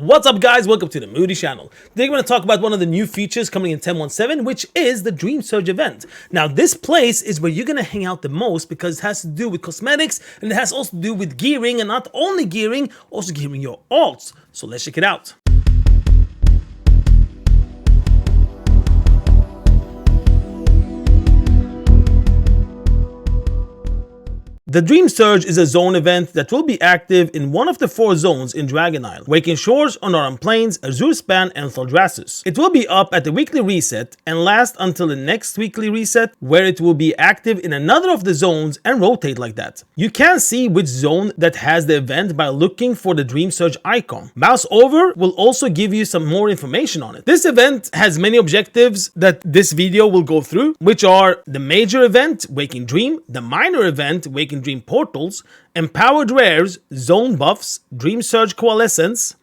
What's up guys, welcome to the Moody channel. Today we're going to talk about one of the new features coming in 10.17, which is the Dreamsurge event. Now this place is where you're going to hang out the most because it has to do with cosmetics and it has also to do with gearing, and not only gearing, also gearing your alts. So let's check it out. The Dreamsurge is a zone event that will be active in one of the 4 zones in Dragon Isle: Waking Shores, Honoran Plains, Azure Span, and Thaldraszus. It will be up at the weekly reset and last until the next weekly reset, where it will be active in another of the zones and rotate like that. You can see which zone that has the event by looking for the Dreamsurge icon. Mouse over will also give you some more information on it. This event has many objectives that this video will go through, which are the major event, Waking Dream, the minor event, Waking Dream Portals, Empowered Rares, Zone Buffs, Dreamsurge Coalescence,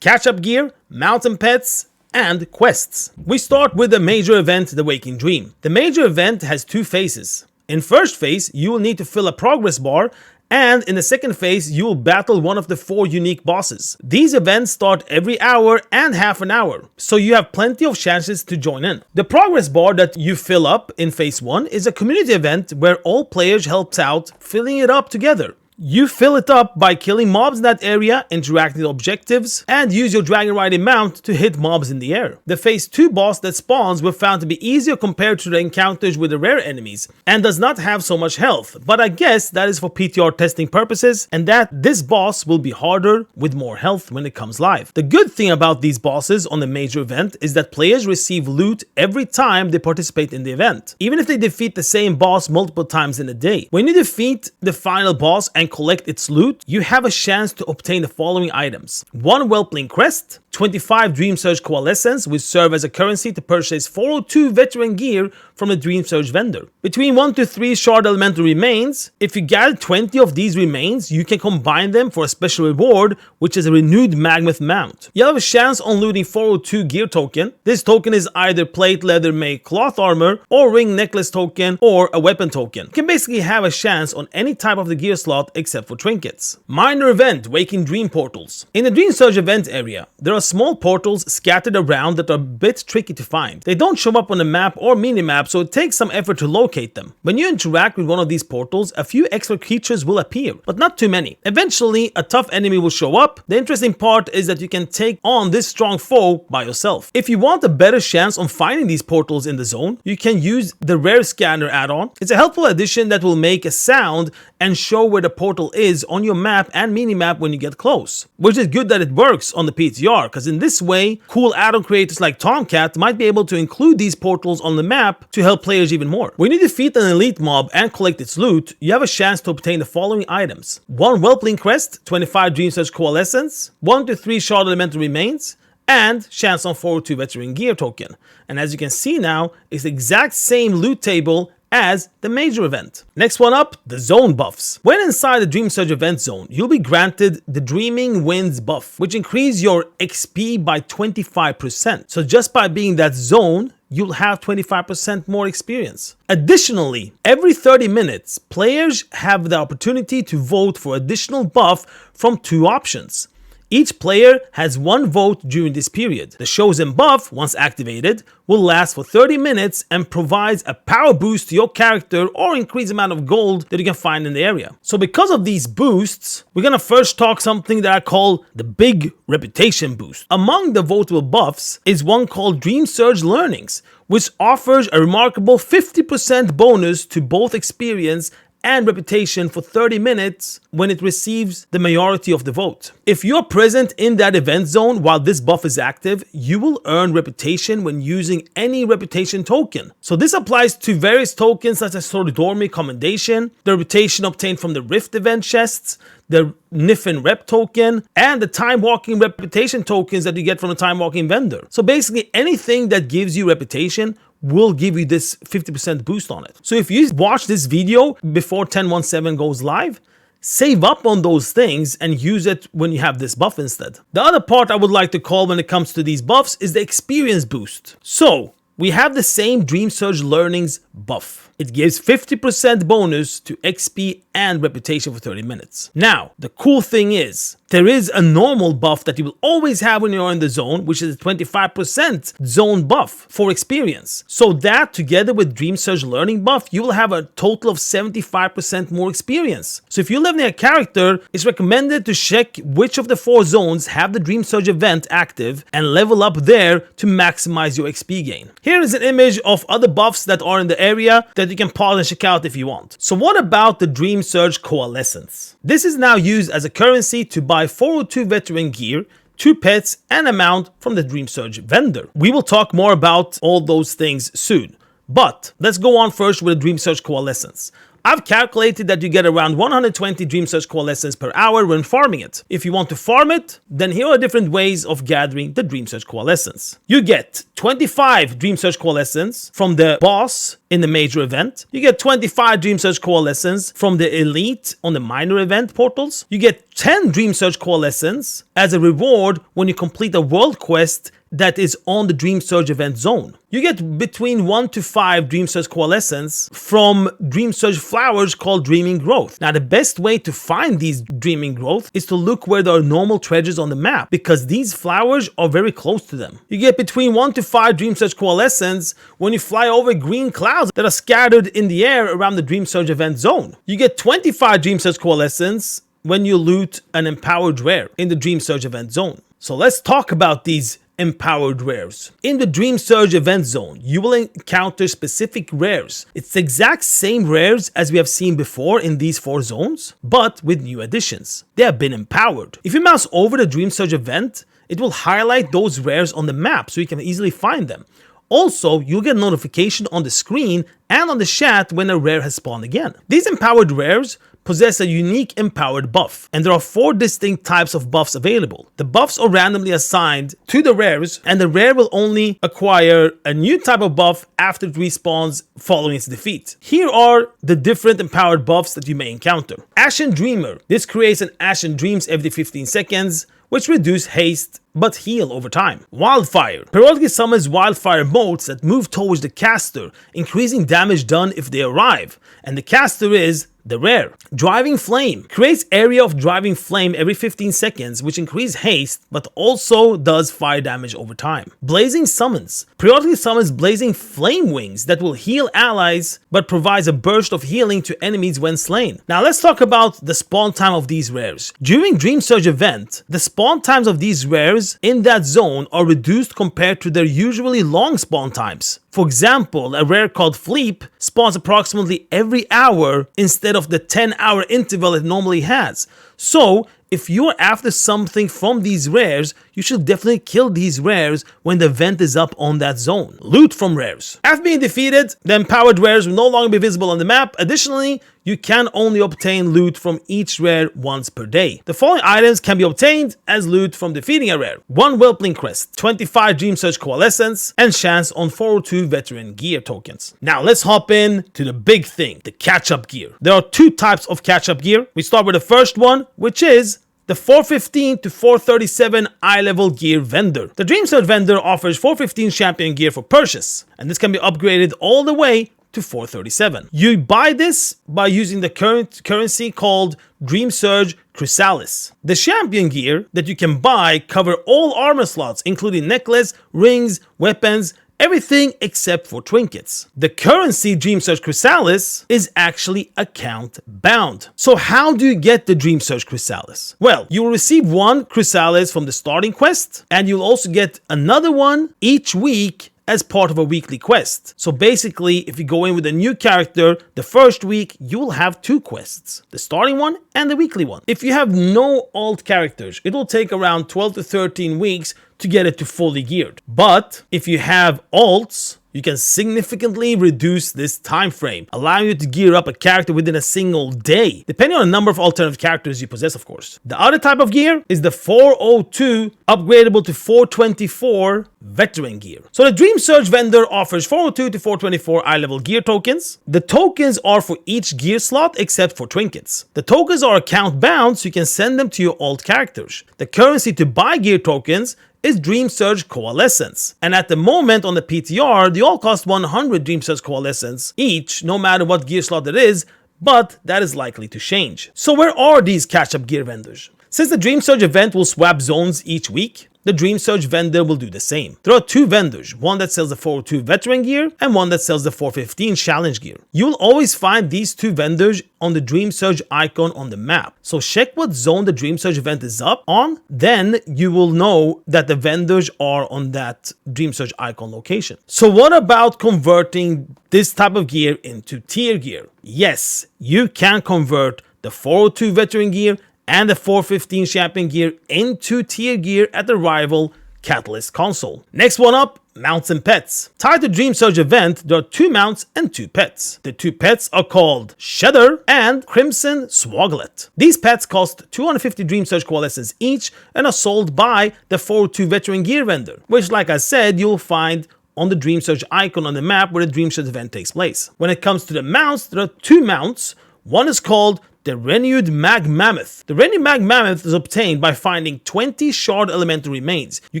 Catch-Up Gear, Mountain Pets, and Quests. We start with the major event, the Waking Dream. The major event has 2 phases. In first phase, you will need to fill a progress bar, and in the second phase, you will battle one of the 4 unique bosses. These events start every hour and half an hour, so you have plenty of chances to join in. The progress bar that you fill up in phase 1 is a community event where all players helps out filling it up together. You fill it up by killing mobs in that area, interacting with objectives, and use your dragon riding mount to hit mobs in the air. The phase 2 boss that spawns were found to be easier compared to the encounters with the rare enemies and does not have so much health, but I guess that is for PTR testing purposes, and that this boss will be harder with more health when it comes live. The good thing about these bosses on the major event is that players receive loot every time they participate in the event, even if they defeat the same boss multiple times in a day. When you defeat the final boss and collect its loot, you have a chance to obtain the following items: 1 Whelpling Crest, 25 Dreamsurge Coalescence, which serve as a currency to purchase 402 veteran gear from the Dreamsurge vendor. Between 1 to 3 shard elemental remains. If you gather 20 of these remains, you can combine them for a special reward, which is a renewed Magmoth mount. You'll have a chance on looting 402 gear token. This token is either plate, leather, mail, cloth armor, or ring necklace token, or a weapon token. You can basically have a chance on any type of the gear slot except for trinkets. Minor event, Waking Dream Portals. In the Dreamsurge event area, there are small portals scattered around that are a bit tricky to find. They don't show up on the map or minimap, so it takes some effort to locate them. When you interact with one of these portals, a few extra creatures will appear, but not too many. Eventually, a tough enemy will show up. The interesting part is that you can take on this strong foe by yourself. If you want a better chance on finding these portals in the zone, you can use the Rare Scanner add-on. It's a helpful addition that will make a sound and show where the portal is on your map and minimap when you get close, which is good that it works on the PTR, because in this way, cool add-on creators like Cath might be able to include these portals on the map to help players even more. When you defeat an elite mob and collect its loot, you have a chance to obtain the following items: 1 Whelpling Crest, 25 Dreamsurge Coalescence, 1 to 3 shard elemental remains, and chance on 402 veteran gear token. And as you can see now, it's the exact same loot table as the major event. Next one up, the zone buffs. When inside the Dreamsurge event zone, you'll be granted the Dreaming Winds buff, which increases your XP by 25%. So just by being that zone, you'll have 25% more experience. Additionally, every 30 minutes, players have the opportunity to vote for additional buff from 2 options. Each player has 1 vote during this period. The chosen buff, once activated, will last for 30 minutes and provides a power boost to your character or increased amount of gold that you can find in the area. So because of these boosts, we're gonna first talk something that I call the big reputation boost. Among the votable buffs is one called Dreamsurge Learnings, which offers a remarkable 50% bonus to both experience and reputation for 30 minutes when it receives the majority of the vote. If you're present in that event zone while this buff is active, you will earn reputation when using any reputation token. So this applies to various tokens such as Sordormi Commendation, the reputation obtained from the Rift event chests, the Niffin Rep token, and the Time Walking reputation tokens that you get from the Time Walking vendor. So basically anything that gives you reputation will give you this 50% boost on it. So if you watch this video before 10.17 goes live, save up on those things and use it when you have this buff instead. The other part I would like to call when it comes to these buffs is the experience boost. So we have the same Dreamsurge Learnings buff. It gives 50% bonus to XP and reputation for 30 minutes. Now, the cool thing is, there is a normal buff that you will always have when you're in the zone, which is a 25% zone buff for experience. So that together with Dreamsurge learning buff, you will have a total of 75% more experience. So if you're leveling a character, it's recommended to check which of the 4 zones have the Dreamsurge event active and level up there to maximize your XP gain. Here is an image of other buffs that are in the area that you can pause and check out if you want. So what about the Dreamsurge Coalescence? This is now used as a currency to buy 402 veteran gear, 2 pets, and a mount from the Dreamsurge vendor. We will talk more about all those things soon. But let's go on first with the Dreamsurge Coalescence. I've calculated that you get around 120 Dreamsurge Coalescence per hour when farming it. If you want to farm it, then here are different ways of gathering the Dreamsurge Coalescence. You get 25 Dreamsurge Coalescence from the boss in the major event. You get 25 Dreamsurge Coalescence from the elite on the minor event portals. You get 10 Dreamsurge Coalescence as a reward when you complete a world quest that is on the Dreamsurge event zone. You get between 1 to 5 Dreamsurge Coalescence from Dreamsurge flowers called Dreaming Growth. Now the best way to find these Dreaming Growth is to look where there are normal treasures on the map, because these flowers are very close to them. You get between 1 to 5 Dreamsurge Coalescence when you fly over green clouds that are scattered in the air around the Dreamsurge event zone. You get 25 Dreamsurge Coalescence when you loot an empowered rare in the Dreamsurge event zone. So let's talk about these empowered rares. In the Dreamsurge event zone, you will encounter specific rares. It's the exact same rares as we have seen before in these 4 zones, but with new additions. They have been empowered. If you mouse over the Dreamsurge event, it will highlight those rares on the map so you can easily find them. Also, you'll get a notification on the screen and on the chat when a rare has spawned again. These empowered rares possess a unique empowered buff, and there are 4 distinct types of buffs available. The buffs are randomly assigned to the rares, and the rare will only acquire a new type of buff after it respawns following its defeat. Here are the different empowered buffs that you may encounter. Ashen Dreamer. This creates an Ashen Dreams every 15 seconds, which reduce haste but heal over time. Wildfire. Periodically summons wildfire motes that move towards the caster, increasing damage done if they arrive, and the caster is the rare. Driving Flame. Creates area of Driving Flame every 15 seconds, which increase haste, but also does fire damage over time. Blazing Summons. Periodically summons blazing flame wings that will heal allies, but provides a burst of healing to enemies when slain. Now let's talk about the spawn time of these rares. During Dreamsurge event, the spawn times of these rares in that zone are reduced compared to their usually long spawn times. For example, a rare called Fleep spawns approximately every hour instead of the 10-hour interval it normally has. So, if you're after something from these rares, you should definitely kill these rares when the event is up on that zone. Loot from rares. After being defeated, the empowered rares will no longer be visible on the map. Additionally, you can only obtain loot from each rare once per day. The following items can be obtained as loot from defeating a rare. 1 Whelpling Crest, 25 Dreamsurge Coalescence, and chance on 402 veteran gear tokens. Now let's hop in to the big thing, the catch-up gear. There are 2 types of catch-up gear. We start with the first one, which is the 415 to 437 eye level gear vendor. The Dreamsurge vendor offers 415 champion gear for purchase, and this can be upgraded all the way to 437. You buy this by using the current currency called Dreamsurge Coalescence. The champion gear that you can buy cover all armor slots, including necklace, rings, weapons, everything except for trinkets. The currency Dreamsurge Coalescence is actually account bound. So how do you get the Dreamsurge Coalescence? Well, you will receive 1 Chrysalis from the starting quest, and you'll also get another one each week as part of a weekly quest. So basically, if you go in with a new character, the first week you will have 2 quests, the starting one and the weekly one. If you have no alt characters, it will take around 12 to 13 weeks to get it to fully geared. But if you have alts, you can significantly reduce this time frame, allowing you to gear up a character within a single day, depending on the number of alternative characters you possess, of course. The other type of gear is the 402 upgradable to 424 veteran gear. So the Dreamsurge vendor offers 402 to 424 eye level gear tokens. The tokens are for each gear slot except for trinkets. The tokens are account bound, so you can send them to your alt characters. The currency to buy gear tokens is Dreamsurge Coalescence, and at the moment on the PTR, they all cost 100 Dreamsurge Coalescence each, no matter what gear slot it is, but that is likely to change. So where are these catch-up gear vendors? Since the Dreamsurge event will swap zones each week, the Dreamsurge vendor will do the same. There are two vendors, one that sells the 402 veteran gear and one that sells the 415 challenge gear. You'll always find these two vendors on the Dreamsurge icon on the map. So check what zone the Dreamsurge event is up on, then you will know that the vendors are on that Dreamsurge icon location. So what about converting this type of gear into tier gear? Yes, you can convert the 402 veteran gear and the 415 champion gear into tier gear at the rival Catalyst console. Next one up, mounts and pets. Tied to Dreamsurge event, there are two mounts and two pets. The two pets are called Shedder and Crimson Swoglet. These pets cost 250 Dreamsurge Coalescence each and are sold by the 402 veteran gear vendor, which, like I said, you'll find on the Dreamsurge icon on the map where the Dreamsurge event takes place. When it comes to the mounts, there are two mounts. One is called the Renewed Mag Mammoth. The Renewed Mag Mammoth is obtained by finding 20 Shard Elemental Remains. You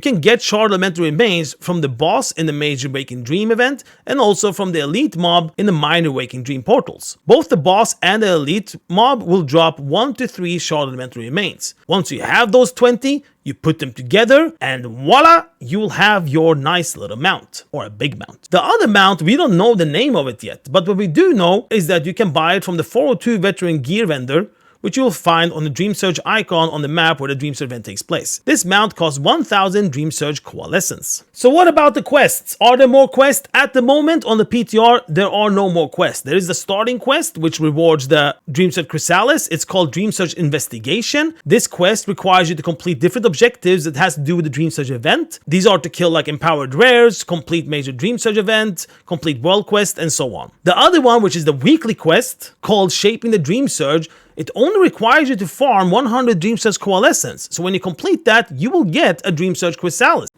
can get Shard Elemental Remains from the boss in the Major Waking Dream event and also from the Elite mob in the Minor Waking Dream portals. Both the boss and the Elite mob will drop 1 to 3 Shard Elemental Remains. Once you have those 20, you put them together and voila, you will have your nice little mount, or a big mount. The other mount, we don't know the name of it yet, but what we do know is that you can buy it from the 402 veteran gear vendor, which you will find on the Dreamsurge icon on the map where the Dreamsurge event takes place. This mount costs 1000 Dreamsurge Coalescence. So what about the quests? Are there more quests? At the moment on the PTR, there are no more quests. There is the starting quest, which rewards the Dreamsurge Chrysalis. It's called Dreamsurge Investigation. This quest requires you to complete different objectives that has to do with the Dreamsurge event. These are to kill like empowered rares, complete major Dreamsurge event, complete world quest, and so on. The other one, which is the weekly quest called Shaping the Dreamsurge, it only requires you to farm 100 Dreamsurge Coalescence. So when you complete that, you will get a Dreamsurge Chrysalis.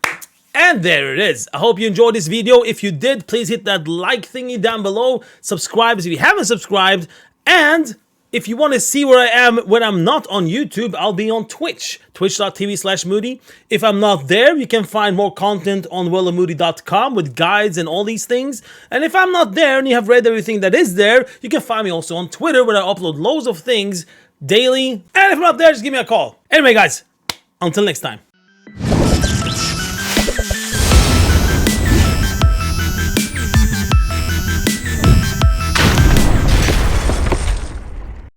And there it is. I hope you enjoyed this video. If you did, please hit that like thingy down below. Subscribe if you haven't subscribed. And if you want to see where I am when I'm not on YouTube, I'll be on Twitch, twitch.tv/Moody. If I'm not there, you can find more content on willowmoody.com with guides and all these things. And if I'm not there and you have read everything that is there, you can find me also on Twitter where I upload loads of things daily. And if I'm not there, just give me a call. Anyway, guys, until next time.